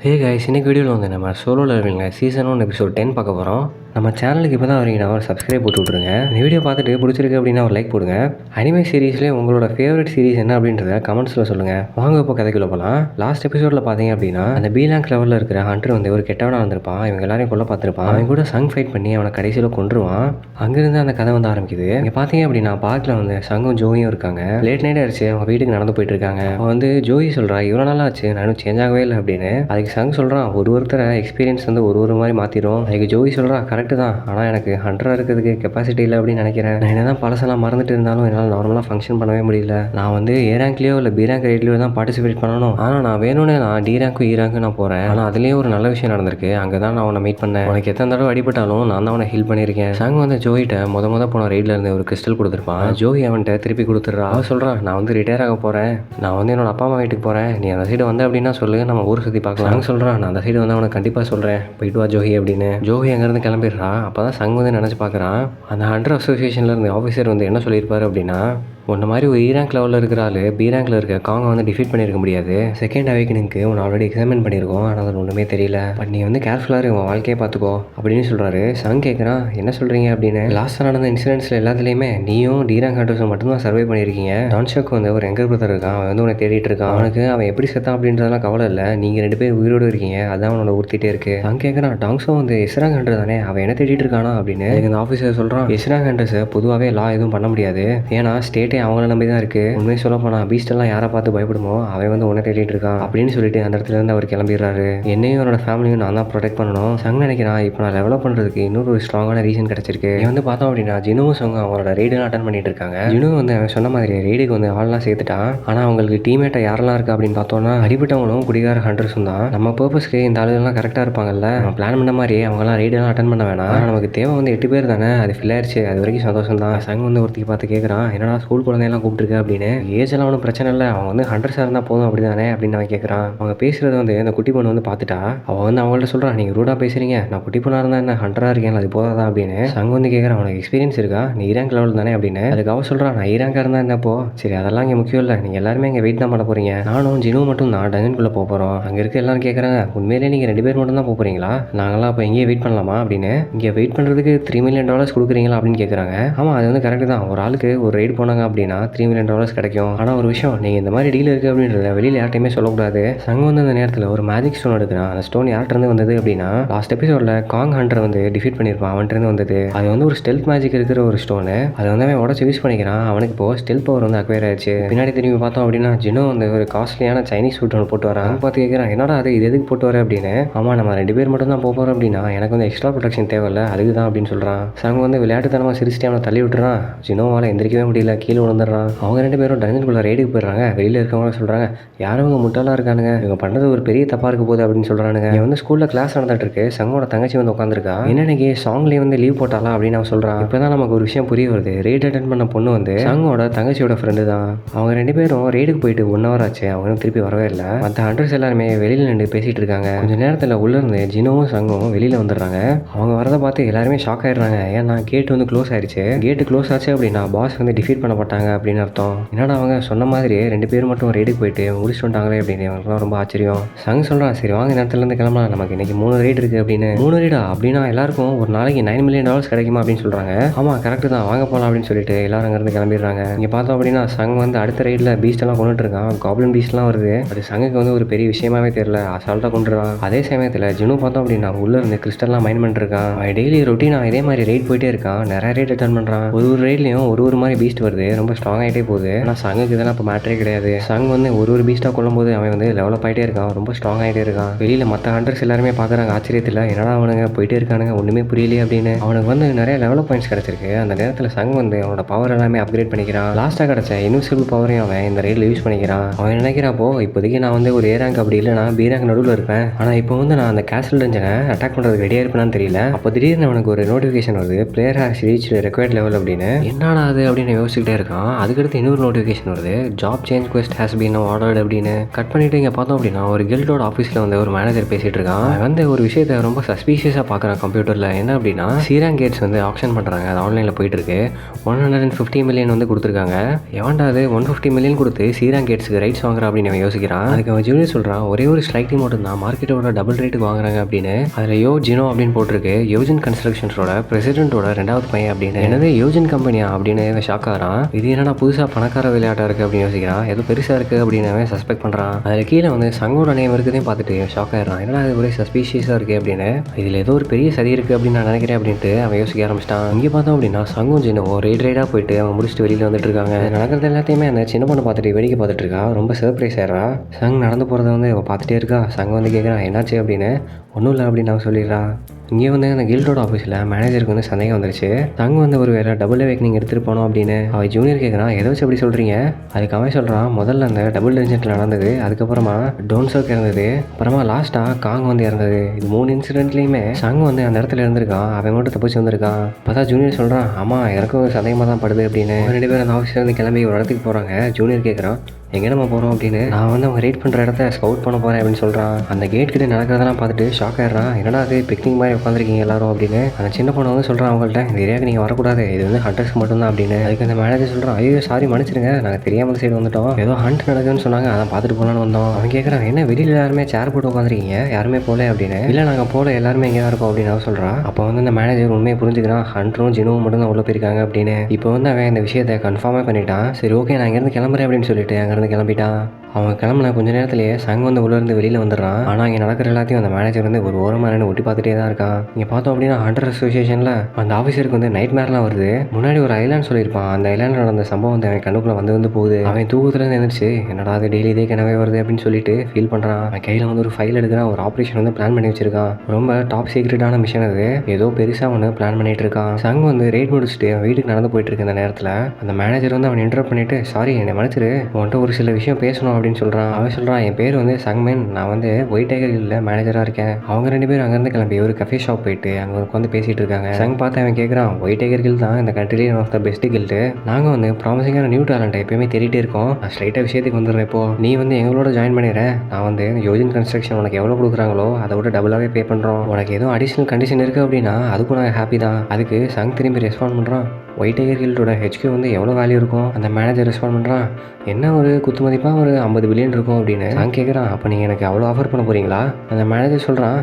Hey guys, இன்னைக்கு வீடியோவில் வந்து நம்ம சோலோ லெவலிங்க சீசன் 1 எபிசோட் 10 பார்க்க போகிறோம். நம்ம சேனலுக்கு இப்போ தான் வரீங்கன்னா ஒரு சப்ஸ்கிரைப் போட்டு விட்ருங்க. இந்த வீடியோ பார்த்துட்டு பிடிச்சிருக்கு அப்படின்னா ஒரு லைக் போடுங்க. அனிமே சீரிஸ்லேயே உங்களோட ஃபேவரட் சீரிஸ் என்ன அப்படின்றத கமெண்ட்ஸில் சொல்லுங்கள். வாங்க இப்போ கதைக்குள்ள போகலாம். லாஸ்ட் எபிசோடில் பார்த்தீங்க அப்படின்னா அந்த பீலாங்க் லெவலில் இருக்கிற ஹண்டர் வந்து ஒரு கெட்டவனாக வந்திருப்பான். இவங்க எல்லாரையும் கொல்ல பார்த்துருப்பான். அவன் கூட சங் ஃபைட் பண்ணி அவனை கடைசியில் கொன்றுவான். அங்கேருந்து அந்த கதை வந்து ஆரம்பிக்குது. இங்கே பார்த்தீங்க அப்படின்னா பார்க்கில் வந்து சங்கும் ஜோயும் இருக்காங்க. லேட் நைட் ஆயிடுச்சு, அவங்க வீட்டுக்கு நடந்து போயிட்டு இருக்காங்க. அவன் வந்து ஜோயி சொல்கிறா இவ்வளோ நாளாக ஆச்சு, நானும் சேஞ்ச் ஆகவே இல்லை அப்படின்னு. அதுக்கு சங் சொல்கிறான் ஒருத்தரை எக்ஸ்பீரியன்ஸ் வந்து ஒரு மாதிரி மாற்றிடும். அதுக்கு ஜோயி சொல்கிறா கரெக்டு தான், ஆனால் எனக்கு 100 இருக்கிறதுக்கு கெப்பாசிட்டி இல்லை அப்படின்னு நினைக்கிறேன். நான் என்னதான் பழசெல்லாம் மறந்துட்டு இருந்தாலும் என்னால் நார்மலாக ஃபங்க்ஷன் பண்ணவே முடியல. நான் வந்து ஏ ரேங்க்லேயோ இல்லை பி ரேங்க் ரேட்லேயோ தான் பார்ட்டிசிபேட் பண்ணணும். ஆனால் நான் வேணும்னே நான் டி ரேங்க்கும் இ ரேங்க்கும் நான் போகிறேன். ஆனால் அதுலேயே ஒரு நல்ல விஷயம் நடந்திருக்கு. அங்கே தான் நான் உன்னை மீட் பண்ணேன். உனக்கு எத்தனை தடவை அடிபட்டாலும் நான் தான் அவனை ஹீல் பண்ணியிருக்கேன். சங் வந்து ஜோயிட்ட முத போன ரைட்ல இருந்து ஒரு கிறிஸ்டல் கொடுத்துருப்பான். ஜோயி அவன்கிட்ட திருப்பி கொடுத்துட்றா. அவன் சொல்கிறான் நான் வந்து ரிட்டையர் ஆக போகிறேன், நான் வந்து என்னோட அப்பா அம்மா வீட்டுக்கு போகிறேன், நீ அந்த சைடு வந்து அப்படின்னா சொல்லு, நம்ம ஊர் சுற்றி பார்க்கலாம். சங் சொல்கிறான் நான் அந்த சைடு வந்து அவனை கண்டிப்பாக சொல்கிறேன், போயிட்டு வா ஜோஹி அப்படின்னு. ஜோஹி அங்கேருந்து கிளம்பிடுறா. அப்போ தான் சங் வந்து நினச்சி பார்க்குறான் அந்த ஹண்டர் அசோசியேஷனில் இருந்த ஆஃபீஸர் வந்து என்ன சொல்லியிருப்பாரு அப்படின்னா, உன்ன மாதிரி ஒரு ரேங்க் லெவலில் இருக்கிற ஆள் பி ரேங்க்ல இருக்க காங்கை வந்து டிஃபீட் பண்ணியிருக்க முடியாது. செகண்ட் அவேக்கனிங்க்கு உன்னை ஆல்ரெடி எக்ஸாமின் பண்ணியிருக்கோம், ஆனால் அது ஒன்றுமே தெரியல. பட் நீ வந்து கேர்ஃபுல்லாக உன் வாழ்க்கையை பார்த்துக்கோ அப்படின்னு சொல்கிறாரு. சங் கேட்குறான் என்ன சொல்கிறீங்க அப்படின்னு. லாஸ்ட்டாக நடந்த இன்சிடென்ட்ஸில் எல்லாத்துலேயுமே நீயும் டி ரேங்க் ஹண்டர்ஸும் மட்டும்தான் சர்வை பண்ணியிருக்கீங்க. டான்ஷாக்கு வந்து ஒரு எங்கர் பிரதர் இருக்கான், அவன் வந்து உன்னை தேடிட்டு இருக்கான். அவனுக்கு அவன் எப்படி செத்தான் அப்படின்றதெல்லாம் கவலை இல்லை, நீங்கள் 2 பேர் உயிரோடு இருக்கீங்க, அதான் அவனோட ஊர்த்திட்டே இருக்கு. சங் கேட்குறான் டாங்ஸும் வந்து எஸ்ராங் ஹண்டர் தானே, அவன் என்ன தேடிட்டு இருக்கானா அப்படின்னு. இந்த ஆஃபீஸர் சொல்கிறான் எஸ்ராங் ஹண்டர்ஸை பொதுவாகவே லா எதுவும் பண்ண முடியாது, ஏன்னா ஸ்டேட்டே அவங்கள நம்பி தான் இருக்கு. உண்மையை சொல்ல போனா பீஸ்ட் எல்லாம் யாரை பார்த்து பயப்படுமோ அவன் வந்து உன்னை தேடிட்டு இருக்கான் அப்படின்னு சொல்லிட்டு அந்த இடத்துல இருந்து அவர் கிளம்பிடுறாரு. என்னையும் என்னோட ஃபேமிலியும் நான் தான் ப்ரொடெக்ட் பண்ணணும். சங் நினைக்கிறான் இப்போ நான் டெவலப் பண்றதுக்கு இன்னொரு ஒரு ஸ்ட்ராங்கான ரீசன் கிடைச்சிருக்கு. இவன் வந்து பார்த்தோம் அப்படின்னா ஜினுவும் சங்கும் அவங்களோட ரைடெல்லாம் அட்டன் பண்ணிட்டு இருக்காங்க. ஜினு வந்து அவன் சொன்ன மாதிரி ரைடுக்கு வந்து ஆள்லாம் சேர்த்துட்டான். ஆனால் அவங்களுக்கு டீமேட்டை யாரெல்லாம் இருக்கு அப்படின்னு பார்த்தோம்னா அடிபட்டவங்களும் குடிகார ஹண்டர்ஸும் தான். நம்ம பர்பஸ்க்கு இந்த ஆளுகள்லாம் கரெக்டாக இருப்பாங்கல்ல, நம்ம பிளான் பண்ண மாதிரி அவங்கலாம் ரைடெல்லாம் அட்டன் பண்ண வேணாம். நமக்கு தேவை வந்து 8 பேர் தானே, அது ஃபில் ஆயிடுச்சு, அது வரைக்கும் சந்தோஷம் தான். சங் வந்து ஒருத்திக்கு பார்த்து கேட்குறான் என்னடா ஸ்கூல் குழந்தையெல்லாம் கூப்பிட்டுருக்கு அப்படின்னு. ஏஜ் எல்லாம் ஒன்றும் பிரச்சனை இல்லை, அவங்க வந்து ஹண்டர்ஸாக இருந்தால் போதும் அப்படி தானே அப்படின்னு அவன் கேட்குறான். அவங்க பேசுறது வந்து அந்த குட்டி பொண்ணு வந்து பார்த்துட்டா. அவள் வந்து அவங்கள்ட்ட சொல்கிறான் நீங்கள் ரூடாக பேசுறீங்க, நான் குட்டி பொண்ணாக இருந்தால் என்ன ஹண்டராக இருக்கேன் அது போதாதா அப்படின்னு. சங் வந்து கேட்குறான் அவனுக்கு எக்ஸ்பீரியன்ஸ் இருக்கா, நீ ரேங்க் லெவல் தானே அப்படின்னு. அதுக்கு அவள் சொல்கிறான் நான் ரேங்காக இருந்தால் என்னப்போ, சரி அதெல்லாம் இங்கே முக்கியம் இல்லை, நீங்கள் எல்லாருமே இங்கே வெயிட் தான் பண்ண போகிறீங்க, நானும் ஜினு மட்டும் தான் டஞ்சனுக்குள்ளே போக போகிறோம். அங்கே இருக்க எல்லாரும் கேட்குறாங்க உண்மையிலே நீங்கள் 2 பேர் மட்டும் தான் போக போகிறீங்களா, நாங்களாம் அப்போ இங்கேயே வெயிட் பண்ணலாமா அப்படின்னு. இங்கே வெயிட் பண்ணுறதுக்கு $3 million கொடுக்குறீங்களா அப்படின்னு கேட்குறாங்க. ஆமாம் அது வந்து கரெக்டு தான், ஒரு ஆளுக்கு ஒரு ரைடு போனாங்க அப்படின்னா $3 million கிடைக்கும். ஆனால் ஒரு விஷயம், நீங்கள் இந்த மாதிரி டீல் இருக்குது அப்படின்றத வெளியில் யார்ட்டையுமே சொல்லக்கூடாது. சங் வந்து அந்த நேரத்தில் ஒரு மேஜிக் ஸ்டோன் எடுக்கிறான். அந்த ஸ்டோன் யார்கிட்ட வந்தது அப்படின்னா லாஸ்ட் எபிசோடில் காங் ஹண்டர் வந்து டிஃபீட் பண்ணியிருப்பான், அவன்கிட்ட வந்தது. அது வந்து ஒரு ஸ்டெல்த் மேஜிக் இருக்கிற ஒரு ஸ்டோனு. அதை வந்து அவன் உடச்சு யூஸ் பண்ணிக்கிறான். அவனுக்கு இப்போ ஸ்டெல்த் பவர் வந்து அக்வயர் ஆயிடுச்சு. பின்னாடி திரும்பி பார்த்தோம் அப்படின்னா ஜினோ வந்து ஒரு காஸ்ட்லியான சைனீஸ் ஃபுட் ஒன்று போட்டு வரான். பார்த்து கேட்குறான் என்னடா அது, இது எதுக்கு போட்டு வர அப்படின்னு. ஆமாம் நம்ம 2 பேர் மட்டும் தான் போகிறோம் அப்படின்னா எனக்கு வந்து எக்ஸ்ட்ரா ப்ரொடெக்ஷன் தேவையில்ல, அதுக்கு தான் அப்படின்னு சொல்கிறான். சங் வந்து விளையாட்டுத்தனமாக சிரிச்சிட்டு அவனை தள்ளி விட்டுறான். ஜினோவால் எந்திரிக்கவே முடியல, கீழே விழுந்துடுறான். அவங்க 2 பேரும் டஞ்சனுக்குள்ள ரைடுக்கு போயிடுறாங்க. வெளியில் இருக்கவங்க சொல்கிறாங்க யாரும் இவங்க முட்டாளாக இருக்கானுங்க, இவங்க பண்ணுறது ஒரு பெரிய தப்பாக இருக்க போகுது அப்படின்னு சொல்கிறானுங்க. இவன் வந்து ஸ்கூலில் கிளாஸ் நடந்துட்டு இருக்கு. சங்கோட தங்கச்சி வந்து உட்காந்துருக்கா. என்னன்னைக்கு சாங்லேயே வந்து லீவ் போட்டாலா அப்படின்னு அவன் சொல்கிறான். இப்போ தான் நமக்கு ஒரு விஷயம் புரிய வருது, ரைட் அட்டென்ட் பண்ண பொண்ணு வந்து சங்கோட தங்கச்சியோட ஃப்ரெண்டு தான். அவங்க 2 பேரும் ரைடுக்கு போயிட்டு 1 hour ஆச்சு, அவங்க திருப்பி வரவே இல்லை. மற்ற ஹண்டர்ஸ் எல்லாருமே வெளியில் நின்று பேசிகிட்டு இருக்காங்க. கொஞ்சம் நேரத்தில் உள்ளேருந்து ஜினோவும் சங்கும் வெளியில் வந்துடுறாங்க. அவங்க வரதை பார்த்து எல்லாருமே ஷாக் ஆயிடுறாங்க. ஏன்னா கேட் வந்து க்ளோஸ் ஆயிடுச்சு. கேட்டு க்ளோஸ் ஆச்சு அப்படின்னா பாஸ் வந்து டிஃபீட் பண்ணப்பட்டாங்க அப்படின்னு அர்த்தம். என்னடா அவங்க சொன்ன மாதிரி 2 பேர் மட்டும் ரைடுக்கு போயிட்டு முடிச்சுட்டு வந்துட்டாங்களே அப்படின்னு அவங்களுக்குலாம் ரொம்ப ஆச்சரியம். சங் சொல்கிறான் சரி வாங்க நேரத்துலேருந்து கிளம்பலாம், நமக்கு இன்னைக்கு 3 ரைடு இருக்குது அப்படின்னு. 3 ரைடா அப்படின்னா எல்லாருக்கும் ஒரு நாளைக்கு $9 million கிடைக்குமா அப்படின்னு சொல்கிறாங்க. ஆமாம் கரெக்டு தான், வாங்க போகலாம் அப்படின்னு சொல்லிட்டு எல்லாரும் அங்கேருந்து கிளம்பிடுறாங்க. இங்கே பார்த்தோம் அப்படின்னா சங் வந்து அடுத்த ரைடில் பீஸ்டெல்லாம் கொண்டுட்டு இருக்கான். காப்ளின் பீஸ்ட்லாம் வருது. அது சங்குக்கு வந்து ஒரு பெரிய விஷயமாவே தெரியல, அசால்ட்டாக கொண்டுறான். அதே சமயத்தில் ஜினு பார்த்தோம் அப்படின்னா உள்ளே இருந்து கிறிஸ்டல்லாம் மைண்ட் பண்ணிருக்கான். அவன் டெய்லி ரொட்டீனாக இதே மாதிரி ரைட் போயிட்டே இருக்கான். நிறைய ரைட் அட்டன் பண்ணுறான். ஒரு ரைட்லையும் ஒரு மாதிரி பீஸ்ட் வருது, ரொம்ப ஸ்ட்ராங் ஆகிட்டே போகுது. ஆனால் சங்குக்கு இதெல்லாம் இப்போ மேட்டரே கிடையாது. சங் வந்து ஒரு பீஸ்ட்டாக கொள்ளும்போது அவன் வந்து டெவலப் ஆகிட்டே இருக்கான், ரொம்ப ஸ்ட்ராங் ஆகிட்டே இருக்கான். வெளியில் மற்ற ஹண்டர்ஸ் எல்லாருமே பார்க்குறாங்க ஆச்சரியத்தில், என்னடா அவனுங்க போயிட்டே இருக்கானுங்க ஒன்றுமே புரியலையே அப்படின்னு. அவனுக்கு வந்து நிறைய லெவலப் பாயிண்ட்ஸ் கிடச்சிருக்கு. அந்த நேரத்தில் சங் வந்து அவனோட பவர் எல்லாமே அப்கிரேட் பண்ணிக்கிறான். லாஸ்ட்டாக கிடச்ச இன்விசிபிள் பவரையும் அவன் இந்த ரைடில் யூஸ் பண்ணிக்கிறான். அவன் நினைக்கிறாப்போ இப்போதைக்கு நான் வந்து ஒரு ஏ ரேங்க் அப்படி இல்லைனா பி ரேங்க் நடுவில் இருப்பேன், ஆனால் இப்போ வந்து நான் அந்த கேசல் டஞ்சனை அட்டாக் பண்ணுறதுக்கு ரெடியாக இருப்பேன்னு தெரியல. அப்போ திடீர்னு அவனுக்கு ஒரு நோட்டிஃபிகேஷன் வருது, player has reach required level அப்படின்னு. என்னடா அது அப்படின்னு யோசிச்சுக்கிட்டே இருக்கான். இருக்கான். அதுக்கடுத்து இன்னொரு நோட்டிஃபிகேஷன் வருது, job change quest has been ordered அப்படின்னு. கட் பண்ணிட்டு இங்கே பார்த்தோம் அப்படின்னா ஒரு கில்டோட ஆஃபீஸில் வந்து ஒரு மேனேஜர் பேசிட்டு இருக்கான். அவன் வந்து ஒரு விஷயத்தை ரொம்ப சஸ்பீஷியஸாக பார்க்குறான் கம்ப்யூட்டரில். என்ன அப்படின்னா சீராங் கேட்ஸ் வந்து ஆப்ஷன் பண்ணுறாங்க, அது ஆன்லைனில் போயிட்டு இருக்கு. 150 மில்லியன் வந்து கொடுத்துருக்காங்க. எவன்டா அது 150 மில்லியன் கொடுத்து சீராங் கேட்ஸுக்கு ரைட்ஸ் வாங்குறா அப்படின்னு அவன் யோசிக்கிறான். அதுக்கு அவன் ஜூனியர் சொல்கிறான், ஒரே ஒரு ஸ்ட்ரைக் டீம் மட்டும் தான் மார்க்கெட்டோட டபுள் ரேட்டுக்கு வாங்குறாங்க அப்படின்னு. அதில் ஜினோ அப்படின்னு போட்டிருக்கு, யோஜின் கன்ஸ்ட்ரக்ஷன்ஸோட பிரசிடென்ட்டோட 2வது பையன் அப்படின்னு. என்னது யோஜின் கம்பெனியா அப்படின்னு ஷாக் ஆகிறான். இது என்னடா புதுசாக பணக்கார விளையாட்டாக இருக்குது அப்படின்னு யோசிக்கிறான். ஏதோ பெருசாக இருக்குது அப்படின்னு அவன் சஸ்பெக்ட் பண்ணுறான். அதில் கீழே வந்து சங்கோட நேம் இருக்குதையும் பார்த்துட்டு ஷாக் ஆயிடுறான். என்னடா இது ஒரே சஸ்பீஷியஸாக இருக்குது அப்படின்னு. இதில் ஏதோ ஒரு பெரிய சதி இருக்குது அப்படின்னு நான் நினைக்கிறேன் அப்படின்ட்டு அவன் யோசிக்க ஆரம்பிச்சிட்டான். இங்கே பார்த்தோம் அப்படின்னா சங்கும் ஜினோ ரைடாக போயிட்டு அவன் முடிச்சுட்டு வெளியில் வந்துட்டு இருக்காங்க. நடக்கிறது எல்லாத்தையுமே அந்த சின்ன பொண்ணை பார்த்துட்டு வேடிக்கை பார்த்துட்டு இருக்கா. ரொம்ப சர்ப்ரைஸ் ஆயிடுறா. சங் நடந்து போகிறத வந்து அவள் பார்த்துட்டே இருக்கா. சங் வந்து கேட்குறான், என்னாச்சு அப்படின்னு. ஒன்றும் இல்லை அப்படின்னு அவன் சொல்லிடுறா. இங்கே வந்து அந்த கில்டோட ஆஃபீஸில் மேனேஜருக்கு வந்து சந்தேகம் வந்துருச்சு. தங்க வந்து ஒரு வேலை டபுள் அவேக்னிங் எடுத்துகிட்டு போனோம் அப்படின்னு. அவன் ஜூனியர் கேட்குறான், எதை வச்சு எப்படி சொல்கிறீங்க? அதுக்கு அவன் சொல்கிறான், முதல்ல அந்த டபுள் டென்ஜென்ட்டில் நடந்தது, அதுக்கப்புறமா டோன்சோக் இறந்தது, அப்புறமா லாஸ்ட்டாக காங் வந்து இறந்தது. இது 3 இன்சிடென்ட்லேயுமே சங் வந்து அந்த இடத்துல இருந்திருக்கான். அவன் மட்டும் தப்பிச்சு வந்திருக்கான். பார்த்தா ஜூனியர் சொல்கிறான், ஆமாம் எனக்கும் சந்தேகமாக தான் படுது அப்படின்னு. 2 பேரும் அந்த ஆஃபீஸ்லேருந்து கிளம்பி ஒரு இடத்துக்கு போகிறாங்க. ஜூனியர் கேட்குறான், எங்கே நம்ம போகிறோம் அப்படின்னு. நான் வந்து அவங்க ரைட் பண்ணுற இடத்த ஸ்கவுட் பண்ண போகிறேன் அப்படின்னு சொல்கிறான். அந்த கேட் கிட்ட நடக்கிறதெல்லாம் பார்த்துட்டு ஷாக் ஆயிடுறான். என்னடா அது பிக்னிக் மாதிரி உட்காந்துருக்கீங்க எல்லாரும் அப்படின்னு. அந்த சின்ன பொண்ணு வந்து சொல்கிறான் அவங்கள்ட்ட, இந்த ஏரியாவுக்கு நீங்கள் வரக்கூடாது, இது வந்து ஹண்டர்ஸ்க்கு மட்டும்தான் அப்படின்னு. அதுக்கு அந்த மேனேஜர் சொல்கிறான், ஐயோ சாரி மன்னிச்சிருங்க, நாங்கள் தெரியாமல் சைடு வந்துட்டோம், ஏதோ ஹண்ட் நடக்குதுன்னு சொன்னாங்க, அதான் பார்த்துட்டு போகலான்னு வந்தோம். அவன் கேட்குறான், என்ன வெளியில் எல்லாருமே சேர் போட்டு உட்காந்துருக்கீங்க, யாருமே போகல அப்படின்னு. இல்லை நாங்கள் போகல, எல்லாருமே இங்கே தான் இருக்கோம் அப்படின்னு அவன் சொல்கிறான். அப்போ வந்து அந்த மேனேஜர் உண்மையை புரிஞ்சுக்கிறான், ஹண்டரும் ஜினுவும் மட்டும் தான் உள்ள போயிருக்காங்க அப்படின்னு. இப்போ வந்து அவன் இந்த விஷயத்தை கன்ஃபார்மே பண்ணிட்டான். சரி ஓகே நான் இங்கேருந்து கிளம்புறேன் அப்படின்னு சொல்லிட்டு அங்கேருந்து கிளம்பிட்டான். அவங்க கிளம்புன கொஞ்ச நேரத்திலேயே சங் வந்து உள்ளேருந்து வெளியில் வந்துடுறான். ஆனால் இங்கே நடக்கிற எல்லாத்தையும் அந்த மேனேஜர் வந்து ஒரு ஓரமாக நின்று ஒட்டி பார்த்துட்டே தான் இருக்கான். இங்கே பார்த்தோம் அப்படின்னா ஹண்டர் அசோசியேஷனில் அந்த ஆஃபீஸருக்கு வந்து நைட் மேர்லாம் வருது. முன்னாடி ஒரு ஐலாண்ட் சொல்லியிருப்பான், அந்த ஐலாண்டில் நடந்த சம்பவம் வந்து அவன் கண்ணுக்குள்ளே வந்து போகுது. அவன் தூக்கத்துலேருந்து எழுந்திரிச்சு என்னடா அது டெய்லி இதே கனவே வருது அப்படின்னு சொல்லிட்டு ஃபீல் பண்ணுறான். அவன் கையில் வந்து ஒரு ஃபைல் எடுக்கிறான், ஒரு ஆப்ரேஷன் வந்து பிளான் பண்ணி வச்சிருக்கான். ரொம்ப டாப் சீக்ரெட்டான மிஷன் அது, ஏதோ பெருசாக ஒன்று பிளான் பண்ணிட்டு இருக்கான். சங் வந்து ரைட் முடிச்சுட்டு அவன் வீட்டுக்கு நடந்து போயிட்டு இருக்கு. அந்த நேரத்தில் அந்த மேனேஜர் வந்து அவன் இன்டர்ப்ட் பண்ணிட்டு, சாரி என்னை மன்னிச்சிரு, உன்கிட்ட ஒரு சில விஷயம் பேசணும் அப்படின்னு சொல்கிறான். அவன் சொல்கிறான், என் பேர் வந்து சங்மேன், நான் வந்து ஒயிட் டைகர் ஹில்ல மேனேஜராக இருக்கேன். அவங்க 2 பேரும் அங்கேருந்து கிளம்பி ஒரு கஃபே ஷாப் போயிட்டு அங்கே உட்காந்து பேசிகிட்டு இருக்காங்க. சங் பார்த்து அவன் கேட்குறான், ஒயிட் டைகர் ஹில் தான் இந்த கண்ட்ரிலேயே one of the best guild. நாங்கள் வந்து ப்ராமிசிங்கான நியூ டேலண்ட் எப்பயுமே தேடிட்டே இருக்கோம். நான் ஸ்ட்ரைட்டாக விஷயத்துக்கு வந்துடுறேன். இப்போ நீ வந்து எங்களோட ஜாயின் பண்ணிடுறேன். நான் வந்து யோஜின் கன்ஸ்ட்ரக்ஷன் உனக்கு எவ்வளோ கொடுக்குறாங்களோ அதை விட டபுளாகவே பே பண்ணுறோம். உனக்கு எதுவும் அடிஷ்னல் கண்டிஷன் இருக்குது அப்படின்னா அதுக்கும் நான் ஹாப்பி தான். அதுக்கு சங் திரும்பி ரெஸ்பாண்ட் பண்ணுறான், ஒயிட் டைகர் ஹில்டோட ஹெச்கியூ வந்து எவ்வளோ வேல்யூ இருக்கும்? அந்த மேனேஜர் ரெஸ்பாண்ட் பண்ணுறான், என்ன ஒரு குத்து மதிப்பாக ஒரு 50 பில்லியன் இருக்கும் அப்படின்னு. நான் கேட்குறான், அப்போ நீங்கள் எனக்கு அவ்வளோ ஆஃபர் பண்ண போகிறீங்களா? அந்த மேனேஜர் சொல்கிறான்,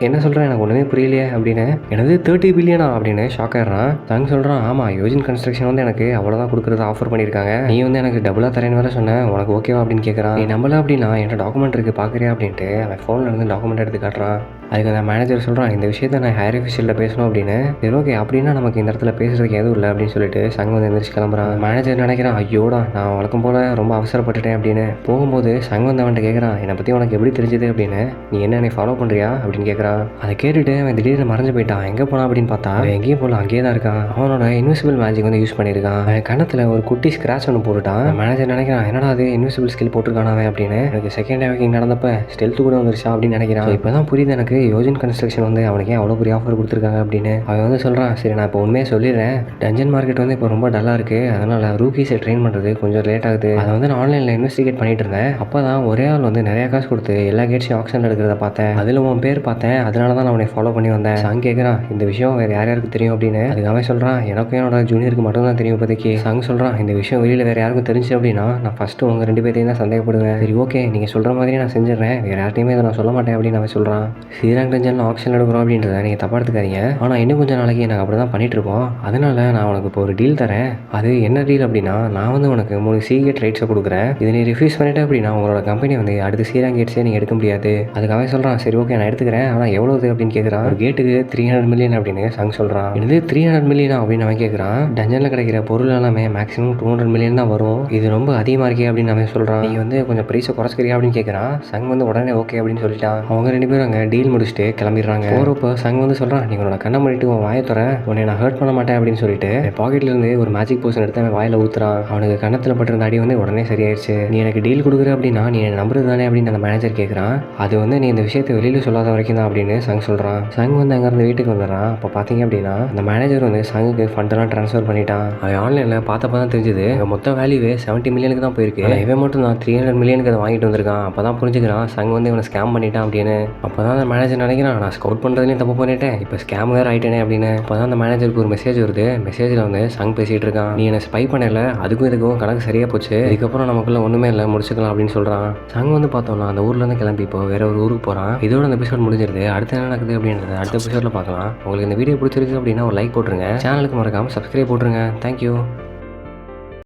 என்ன சொல்கிறேன் எனக்கு ஒன்றுமே புரியலையே அப்படின்னு. எனது 30 பில்லியனா அப்படின்னு ஷாக் ஆயிடுறான். தாங்க சொல்கிறான், ஆமாம் யோஜின் கன்ஸ்ட்ரக்ஷன் வந்து எனக்கு அவ்வளோதான் கொடுக்குறது ஆஃபர் பண்ணியிருக்காங்க. நீ வந்து எனக்கு டபுளாக தரேன்னு வேறு சொன்னேன், உனக்கு ஓகேவா அப்படின்னு கேட்குறான். நீ நம்பல அப்படின்னா என்கிட்ட டாக்குமெண்ட் இருக்குது பார்க்குறியா அப்படின்ட்டு அவன் ஃபோனில் இருந்து டாக்குமெண்ட் எடுத்து காட்டுறான். அதுக்கு அந்த மேனேஜர் சொல்கிறான், இந்த விஷயத்தை நான் ஹையர் ஆஃபீஸில் பேசணும் அப்படின்னு. சரி ஓகே அப்படின்னா நமக்கு இந்த இடத்துல பேசுறதுக்கு எதுவும் இல்லை அப்படின்னு சொல்லிட்டு சங் வந்து எந்திரிச்சு கிளம்புறான். மேனேஜர் நினைக்கிறான், ஐயோடா நான் வழக்கம் போல் ரொம்ப அவசரப்பட்டுட்டேன் அப்படின்னு. போகும்போது சங் வந்து அவன்கிட்ட கேட்குறான், என்னை பற்றி உனக்கு எப்படி தெரிஞ்சது அப்படின்னு. நீ என்னை ஃபாலோ பண்ணுறியா அப்படின்னு கேட்குறான். அதை கேட்டுட்டு அவன் திடீர்னு மறைஞ்சு போயிட்டான். எங்கே போனான் அப்படின்னு பார்த்தா எங்கேயும் போல அங்கேயே தான் இருக்கான். அவனோட இன்விசிபிள் மேஜிக் வந்து யூஸ் பண்ணியிருக்கான். அவன் கணத்தில் ஒரு குட்டி ஸ்க்ராட்ச் ஒன்று போட்டுட்டான். மேனேஜர் நினைக்கிறான், என்னடா அது இன்விசிபிள் ஸ்கில் போட்டுருக்கான் அவன் அப்படின்னு. எனக்கு செகண்ட் வேக்கிங் நடந்தப்ப ஸ்டெல்த் கூட வந்துருச்சா அப்படின்னு நினைக்கிறான். இப்போ தான் புரியுது எனக்கு யோஜின் கன்ஸ்ட்ரக்ஷன் வந்து அவனுக்கு அவ்வளோ பெரிய ஆஃபர் கொடுத்துருக்காங்க அப்படின்னு. அவன் வந்து சொல்கிறான், சரி நான் இப்போ உண்மையாக சொல்லிடுறேன், டஞ்சன் மார்க்கெட் வந்து இப்போ ரொம்ப டல்லாக இருக்குது, அதனால் ரூக்கீஸை ட்ரெயின் பண்ணுறது கொஞ்சம் லேட் ஆகுது. அதை வந்து நான் ஆன்லைனில் இன்வெஸ்டிகேட் பண்ணிட்டு இருந்தேன். அப்போ தான் ஒரே ஆள் வந்து நிறையா காசு கொடுத்து எல்லா கேட்ஸையும் ஆக்ஷன் எடுக்கிறத பார்த்தேன். அதில் உன் பேர் பார்த்தேன், அதனால தான் நான் அவனை ஃபாலோ பண்ணி வந்தேன். சங் கேட்குறான், இந்த விஷயம் வேறு யார் யாருக்கு தெரியும் அப்படின்னு. அதுக்கு அவன் சொல்கிறான், எனக்கும் என்னோட ஜூனியருக்கு மட்டும் தான் தெரியும் இப்போதைக்கு. சங் சொல்கிறான், இந்த விஷயம் வெளியில் வேறு யாருக்கும் தெரிஞ்சு அப்படின்னா நான் ஃபஸ்ட்டு உங்கள் 2 பேரையும் தான் சந்தேகப்படுவேன். சரி ஓகே நீங்கள் சொல்கிற மாதிரி நான் செஞ்சிடறேன், வேறு யார்ட்டையுமே இதை நான் சொல்ல மாட்டேன் அப்படின்னு அவன் சொல்கிறான். சீராங் டஞ்சனில் ஆக்ஷன் எடுக்கிறோம் அப்படின்றத நீங்கள் தப்பாக எடுத்துக்காதீங்க, ஆனால் இன்னும் கொஞ்சம் நாளைக்கு நாங்கள் அப்படி தான் பண்ணிட்டு இருக்கோம். அதனால நான் உனக்கு இப்போ ஒரு டீல் தரேன். அது என்ன டீல் அப்படின்னா, நான் வந்து உனக்கு 3 சீகேட் ரைட்ஸை கொடுக்குறேன். இதை நீ ரிஃப்யூஸ் பண்ணிட்டு அப்படின்னா உங்களோட கம்பெனி வந்து அடுத்து சீராங் கேட்ஸே நீங்கள் எடுக்க முடியாது. அதுக்காக சொல்கிறான், சரி ஓகே நான் எடுத்துக்கிறேன், ஆனால் எவ்வளோது அப்படின்னு கேட்குறான். ஒரு கேட்டுக்கு 300 மில்லியன் அப்படின்னு சங் சொல்கிறான். இது 300 மில்லியனா அப்படின்னு அவன் கேட்குறான். டஞ்சனில் கிடைக்கிற பொருள் எல்லாமே மேக்ஸிமம் 200 மில்லியன் தான் வரும், இது ரொம்ப அதிகமாக இருக்கே அப்படின்னு அவன் சொல்கிறான். நீ வந்து கொஞ்சம் ப்ரைஸை குறைச்சிக்கிறியா அப்படின்னு கேட்குறான். சங் வந்து உடனே ஓகே அப்படின்னு சொல்லிட்டான். அவங்க 2 பேரும் அங்கே டீல் முடிச்சுட்டு கிளம்பிடுறாங்க. போகிறப்போ சங் வந்து சொல்கிறான், நீ உன்னோட கண்ணை மூடிட்டு உன் வாயை தர, உன்னை நான் ஹர்ட் பண்ண மாட்டேன் அப்படின்னு சொல்லிட்டு பாக்கெட்லேருந்து ஒரு மேஜிக் போஷன் எடுத்து அவன் வாயில் ஊற்றுறான். அவனுக்கு கண்ணத்தில் பட்டிருந்த அடி வந்து உடனே சரியாயிடுச்சு. நீ எனக்கு டீல் கொடுக்குற அப்படின்னா நீ என்னை நம்புறது தானே அப்படின்னு அந்த மேனேஜர் கேட்குறான். அது வந்து நீ இந்த விஷயத்தை வெளியில் சொல்லாத வரைக்கும் தான் அப்படின்னு சங் சொல்கிறான். சங் வந்து அங்கேருந்து வீட்டுக்கு வந்துடுறான். அப்போ பார்த்தீங்க அப்படின்னா அந்த மேனேஜர் வந்து சங்குக்கு ஃபண்டெல்லாம் ட்ரான்ஸ்ஃபர் பண்ணிட்டான். அவன் ஆன்லைனில் பார்த்தப்ப தான் தெரிஞ்சது மொத்த வேல்யூவே 70 மில்லியனுக்கு தான் போயிருக்கு. இவன் மட்டும் தான் 300 மில்லியனுக்கு அதை வாங்கிட்டு வந்திருக்கான். அப்போ தான் புரிஞ்சுக்கிறான் சங் வந்து இவனை ஸ்கேம் பண்ணிட்டான் அப்படின்னு. அப்போ தான் அந்த மேனேஜர் நினைக்கிறான், நான் ஸ்கவுட் பண்ணுறதுலேயும் தப்பு பண்ணிட்டேன், இப்போ ஸ்கேம் வேறு ஆகிட்டேனே அப்படின்னு. அப்போ தான் அந்த மேனேஜருக்கு ஒரு மெசேஜ் வருது. மெசேஜில் வந்து சங் பேசிகிட்டு இருக்கான், நீ என்னை ஸ்பை பண்ணல, அதுக்கும் இதுக்கும் கணக்கு சரியாக போச்சு, இதுக்கப்புறம் நமக்குள்ள ஒன்றுமே இல்லை, முடிச்சுக்கலாம் அப்படின்னு சொல்கிறான். சங் வந்து பார்த்தோம்னா அந்த ஊர்லேருந்து கிளம்பி இப்போ வேற ஒரு ஊருக்கு போகிறான். இதோட அந்த எபிசோட் முடிஞ்சிருது. அடுத்து என்ன நடக்குது அப்படின்றத அடுத்த எபிசோடில் பார்க்கலாம். உங்களுக்கு இந்த வீடியோ பிடிச்சிருக்கு அப்படின்னா ஒரு லைக் போட்டுருங்க. சேனலுக்கு மறக்காமல் சப்ஸ்கிரைப் போட்டுருங்க. தேங்க்யூ.